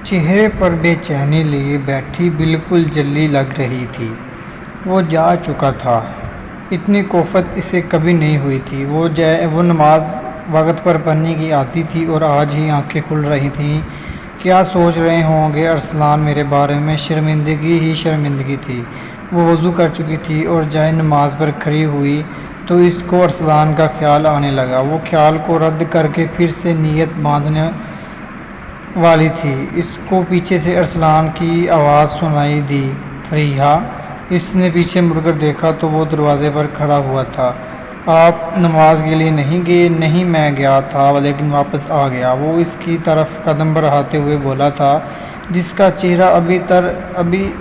چہرے پر بے چینی لیے بیٹھی، بالکل جلی لگ رہی تھی۔ وہ جا چکا تھا، اتنی کوفت اسے کبھی نہیں ہوئی تھی۔ وہ نماز وقت پر پڑھنے کی عادی تھی اور آج ہی آنکھیں کھل رہی تھیں۔ کیا سوچ رہے ہوں گے ارسلان میرے بارے میں؟ شرمندگی ہی شرمندگی تھی۔ وہ وضو کر چکی تھی اور جائے نماز پر کھڑی ہوئی تو اس کو ارسلان کا خیال آنے لگا۔ وہ خیال کو رد کر کے پھر سے نیت باندھنے والی تھی۔ اس کو پیچھے سے ارسلان کی آواز سنائی دی، فریحہ! اس نے پیچھے مڑ کر دیکھا تو وہ دروازے پر کھڑا ہوا تھا۔ آپ نماز کے لیے نہیں گئے؟ نہیں، میں گیا تھا لیکن واپس آ گیا، وہ اس کی طرف قدم بڑھاتے ہوئے بولا تھا، جس کا چہرہ ابھی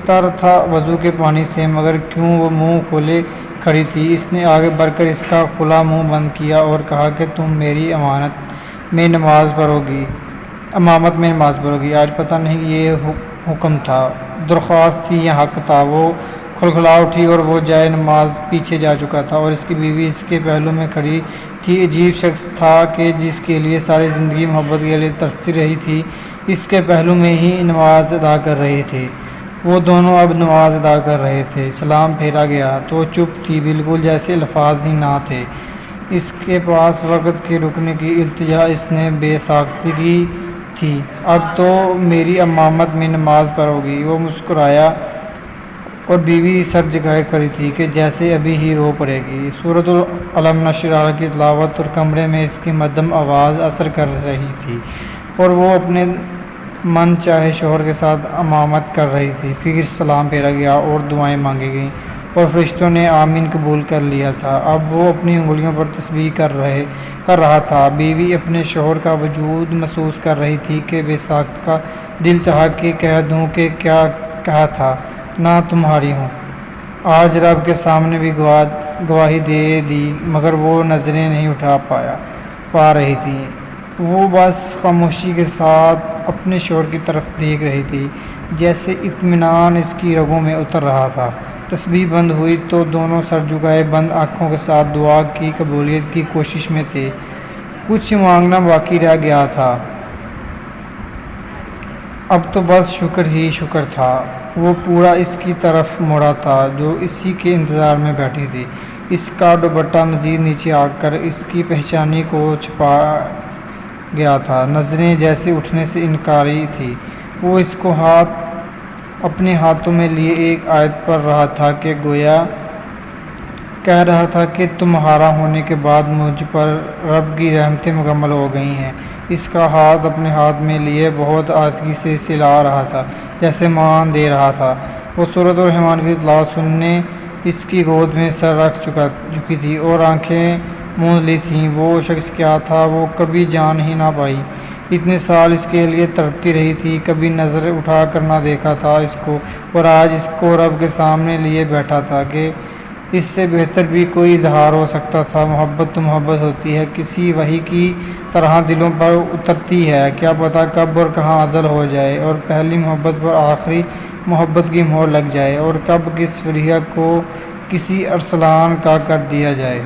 تر تھا وضو کے پانی سے، مگر کیوں وہ منہ کھولے کھڑی تھی۔ اس نے آگے بڑھ کر اس کا کھلا منہ بند کیا اور کہا کہ تم میری امامت میں نماز پڑھو گی۔ آج پتہ نہیں یہ حکم تھا، درخواست تھی یا حق تھا۔ وہ کھلکھلا اٹھی اور وہ جائے نماز پیچھے جا چکا تھا اور اس کی بیوی اس کے پہلو میں کھڑی تھی۔ عجیب شخص تھا کہ جس کے لیے ساری زندگی محبت کے لیے ترستی رہی تھی، اس کے پہلو میں ہی نماز ادا کر رہی تھی۔ وہ دونوں اب نماز ادا کر رہے تھے۔ سلام پھیرا گیا تو چپ تھی، بالکل جیسے الفاظ ہی نہ تھے۔ اس کے پاس وقت کے رکنے کی التجا اس نے بے ساختگی کی تھی۔ اب تو میری امامت میں نماز پڑھو گی؟ وہ مسکرایا اور بیوی سر جھکائے کھڑی تھی کہ جیسے ابھی ہی رو پڑے گی۔ سورۃ الم نشرح کی تلاوت اور کمرے میں اس کی مدھم آواز اثر کر رہی تھی اور وہ اپنے من چاہے شوہر کے ساتھ امامت کر رہی تھی۔ پھر سلام پھیرا گیا اور دعائیں مانگی گئیں اور فرشتوں نے آمین قبول کر لیا تھا۔ اب وہ اپنی انگلیوں پر تسبیح کر رہا تھا۔ بیوی اپنے شوہر کا وجود محسوس کر رہی تھی کہ بے ساخت کا دل چاہا کہ کہہ دوں کہ کیا کہا تھا، نہ تمہاری ہوں۔ آج رب کے سامنے بھی گواہی دے دی، مگر وہ نظریں نہیں اٹھا پا رہی تھی۔ وہ بس خاموشی کے ساتھ اپنے شوہر کی طرف دیکھ رہی تھی، جیسے اطمینان اس کی رگوں میں اتر رہا تھا۔ تسبیح بند ہوئی تو دونوں سر جھکائے بند آنکھوں کے ساتھ دعا کی قبولیت کی کوشش میں تھے۔ کچھ مانگنا باقی رہ گیا تھا، اب تو بس شکر ہی شکر تھا۔ وہ پورا اس کی طرف مڑا تھا جو اسی کے انتظار میں بیٹھی تھی۔ اس کا دوپٹہ مزید نیچے آ کر اس کی پیشانی کو چھپا گیا تھا، نظریں جیسے اٹھنے سے انکاری تھی۔ وہ اس کو اپنے ہاتھوں میں لیے ایک آیت پڑھ رہا تھا کہ گویا کہہ رہا تھا کہ تمہارا ہونے کے بعد مجھ پر رب کی رحمتیں مکمل ہو گئی ہیں۔ اس کا ہاتھ اپنے ہاتھ میں لیے بہت آہستگی سے سلا رہا تھا، جیسے مان دے رہا تھا۔ وہ سورۃ الرحمن کی تلاوت سننے اس کی گود میں سر رکھ چکی تھی اور آنکھیں موند لی تھیں۔ وہ شخص کیا تھا وہ کبھی جان ہی نہ پائی۔ اتنے سال اس کے لیے تڑپتی رہی تھی، کبھی نظر اٹھا کر نہ دیکھا تھا اس کو، اور آج اس کو رب کے سامنے لیے بیٹھا تھا کہ اس سے بہتر بھی کوئی اظہار ہو سکتا تھا۔ محبت تو محبت ہوتی ہے، کسی وحی کی طرح دلوں پر اترتی ہے، کیا پتہ کب اور کہاں ازل ہو جائے اور پہلی محبت پر آخری محبت کی مہر لگ جائے، اور کب کس فریحہ کو کسی ارسلان کا کر دیا جائے۔